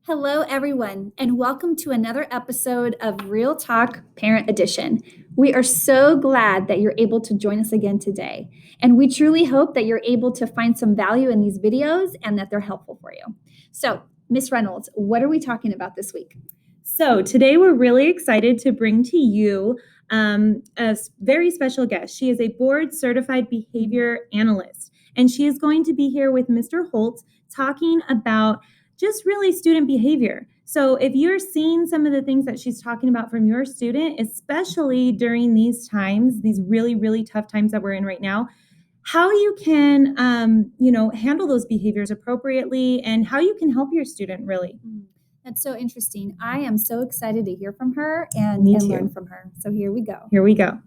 Hello, everyone, and welcome to another episode of Real Talk Parent Edition. We are so glad that you're able to join us again today, and we truly hope that you're able to find some value in these videos and that they're helpful for you. So, Miss Reynolds, what are we talking about this week? So today we're really excited to bring to you a very special guest. She is a board certified behavior analyst, and she is going to be here with Mr. Holt talking about just really student behavior. So if you're seeing some of the things that she's talking about from your student, especially during these times, these really, really tough times that we're in right now, how you can, handle those behaviors appropriately and how you can help your student really. That's so interesting. I am so excited to hear from her and Me too. learn from her. So here we go. Here we go.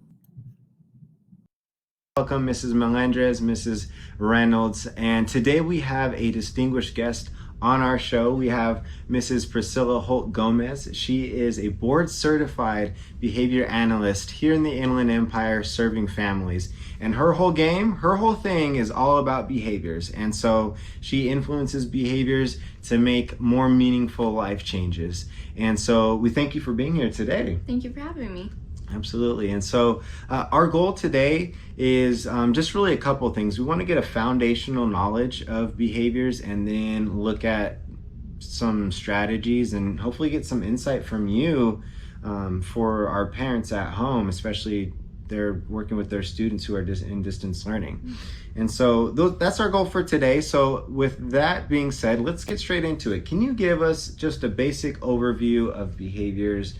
Welcome, Mrs. Melendrez, Mrs. Reynolds, and today we have a distinguished guest on our show. We have Mrs. Priscilla Holt Gomez. She is a board certified behavior analyst here in the Inland Empire serving families. And her whole thing is all about behaviors. And so she influences behaviors to make more meaningful life changes. And so we thank you for being here today. Thank you for having me. Absolutely. And so our goal today is just really a couple of things. We want to get a foundational knowledge of behaviors and then look at some strategies and hopefully get some insight from you for our parents at home, especially they're working with their students who are in distance learning. And so that's our goal for today. So with that being said, let's get straight into it. Can you give us just a basic overview of behaviors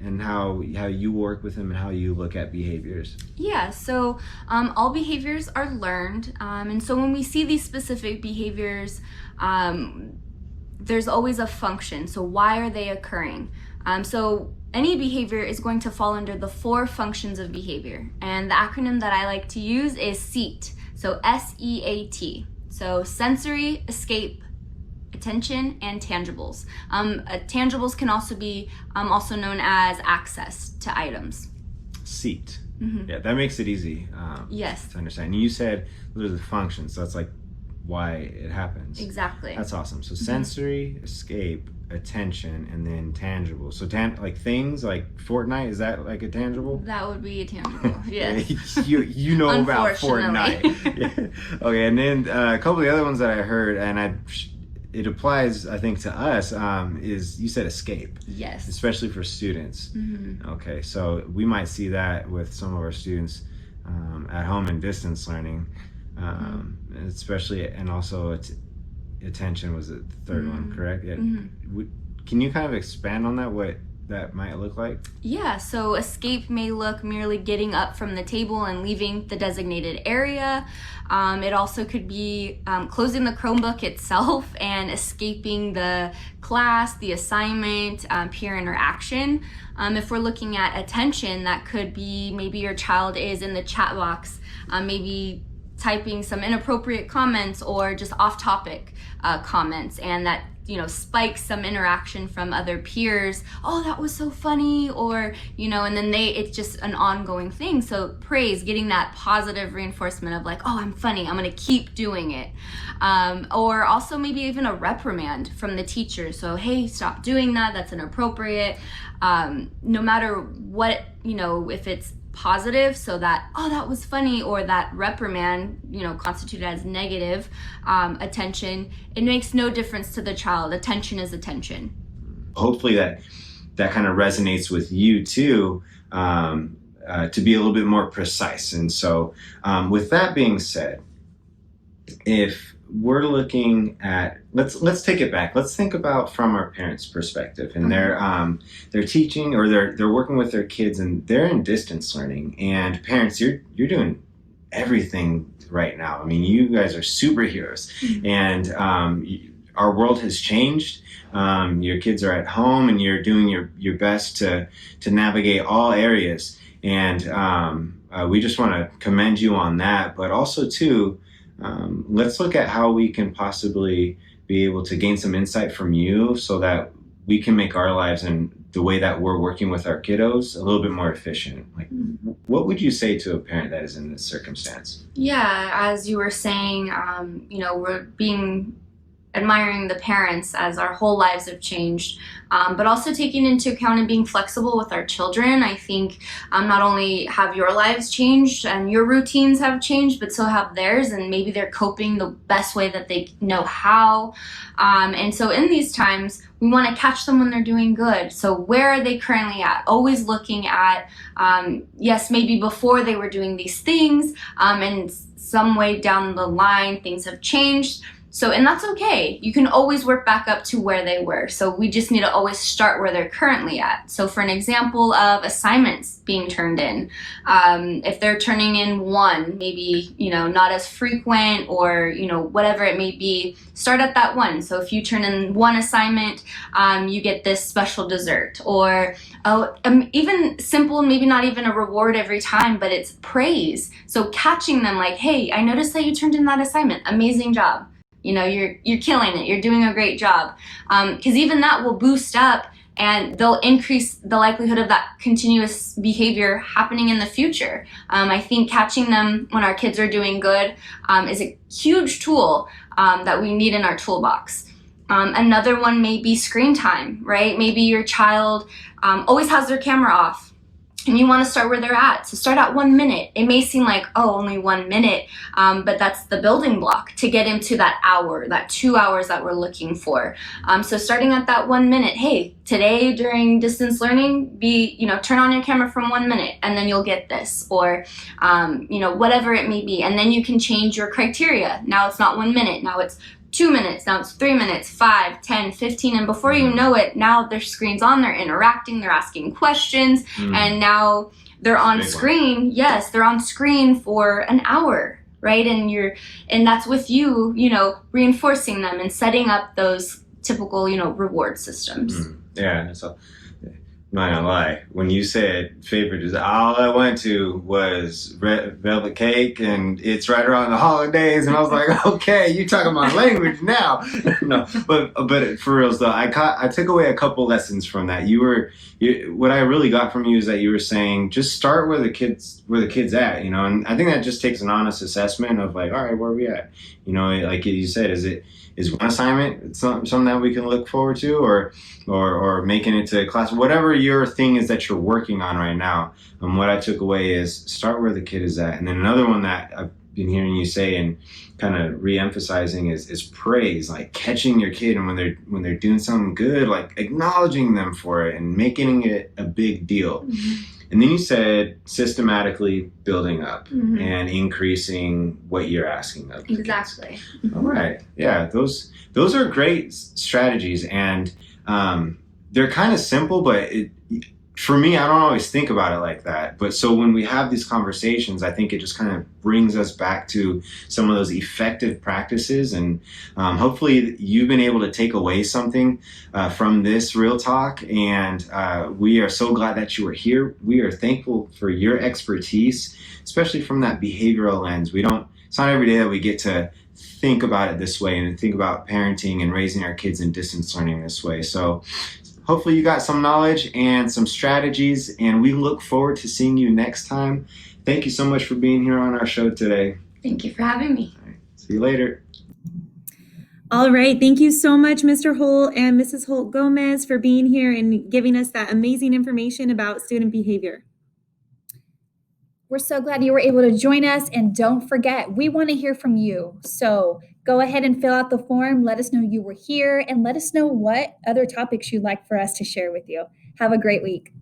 and how you work with them and how you look at behaviors? Yeah, so all behaviors are learned. And so when we see these specific behaviors, there's always a function. So why are they occurring? So any behavior is going to fall under the 4 functions of behavior. And the acronym that I like to use is SEAT. So SEAT. So sensory, escape, attention, and tangibles. Tangibles can also be also known as access to items. SEAT. Mm-hmm. Yeah, that makes it easy Yes. to understand. You said those are the functions, so that's like why it happens. Exactly. That's awesome. So sensory, escape, attention, and then tangible. So like things like Fortnite, is that like a tangible? That would be a tangible, yes. you know about Fortnite. Yeah. Okay, and then a couple of the other ones that I heard, and it applies, I think, to us, is you said escape. Yes. Especially for students. Mm-hmm. Okay, so we might see that with some of our students at home in distance learning, especially, and also attention was the third one, correct? Yeah. Mm-hmm. Can you kind of expand on that, what that might look like? Yeah, so escape may look merely getting up from the table and leaving the designated area. It also could be closing the Chromebook itself and escaping the class, the assignment, peer interaction. If we're looking at attention, that could be maybe your child is in the chat box, maybe typing some inappropriate comments or just off-topic comments, and that spikes some interaction from other peers. Oh, that was so funny, or and then it's just an ongoing thing. So praise, getting that positive reinforcement of like, oh, I'm funny, I'm gonna keep doing it. Or also maybe even a reprimand from the teacher. So hey, stop doing that, that's inappropriate. No matter what, if it's positive, so that, oh, that was funny, or that reprimand, constituted as negative attention, it makes no difference to the child. Attention is attention. Hopefully that kind of resonates with you too, to be a little bit more precise. And so with that being said, if we're looking at, let's take it back. Let's think about from our parents' perspective, and they're teaching, or they're working with their kids, and they're in distance learning. And parents, you're doing everything right now. I mean, you guys are superheroes, and our world has changed. Your kids are at home, and you're doing your best to navigate all areas. And we just want to commend you on that, but also too, let's look at how we can possibly be able to gain some insight from you so that we can make our lives and the way that we're working with our kiddos a little bit more efficient. Like, what would you say to a parent that is in this circumstance? Yeah, as you were saying, we're being admiring the parents as our whole lives have changed, but also taking into account and being flexible with our children. I think not only have your lives changed and your routines have changed, but so have theirs, and maybe they're coping the best way that they know how. And so in these times, we want to catch them when they're doing good. So where are they currently at? Always looking at, yes, maybe before they were doing these things, and some way down the line, things have changed. So, and that's okay. You can always work back up to where they were. So we just need to always start where they're currently at. So for an example of assignments being turned in, if they're turning in one, maybe, not as frequent or, whatever it may be, start at that one. So if you turn in one assignment, you get this special dessert, or even simple, maybe not even a reward every time, but it's praise. So catching them like, hey, I noticed that you turned in that assignment. Amazing job. You're killing it. You're doing a great job. Because even that will boost up, and they'll increase the likelihood of that continuous behavior happening in the future. I think catching them when our kids are doing good is a huge tool that we need in our toolbox. Another one may be screen time, right? Maybe your child always has their camera off, and you want to start where they're at. So start at 1 minute. It may seem like, only 1 minute, but that's the building block to get into that hour, that 2 hours that we're looking for. So starting at that 1 minute, hey, today during distance learning, turn on your camera from 1 minute, and then you'll get this, or, whatever it may be. And then you can change your criteria. Now it's not 1 minute. Now it's 2 minutes, now it's 3 minutes, 5, 10, 15, and before you know it, now their screen's on, they're interacting, they're asking questions, and now they're on screen. Yes, they're on screen for an hour, right? And that's with you, reinforcing them and setting up those typical, reward systems. Yeah, so I'm not gonna lie. When you said favorite dessert, all I went to was red velvet cake, and it's right around the holidays, and I was like, okay, you talking my language now. No, but for reals though, I took away a couple lessons from that. What I really got from you is that you were saying just start where the kid's at, and I think that just takes an honest assessment of like, all right, where are we at? Like you said, is one assignment something that we can look forward to, or making it to class, whatever your thing is that you're working on right now. What I took away is start where the kid is at. And then another one that I've been hearing you say and kind of re-emphasizing is praise, like catching your kid, and when they're doing something good, like acknowledging them for it and making it a big deal. And then you said systematically building up and increasing what you're asking of the Exactly. kids. All right. Yeah, those are great strategies, and they're kind of simple, but for me, I don't always think about it like that. But so when we have these conversations, I think it just kind of brings us back to some of those effective practices. And hopefully you've been able to take away something from this Real Talk. And we are so glad that you were here. We are thankful for your expertise, especially from that behavioral lens. It's not every day that we get to think about it this way and think about parenting and raising our kids in distance learning this way. So hopefully you got some knowledge and some strategies, and we look forward to seeing you next time. Thank you so much for being here on our show today. Thank you for having me. All right, see you later. All right. Thank you so much, Mr. Holt and Mrs. Holt Gomez, for being here and giving us that amazing information about student behavior. We're so glad you were able to join us, and don't forget, we want to hear from you. So go ahead and fill out the form. Let us know you were here, and let us know what other topics you'd like for us to share with you. Have a great week.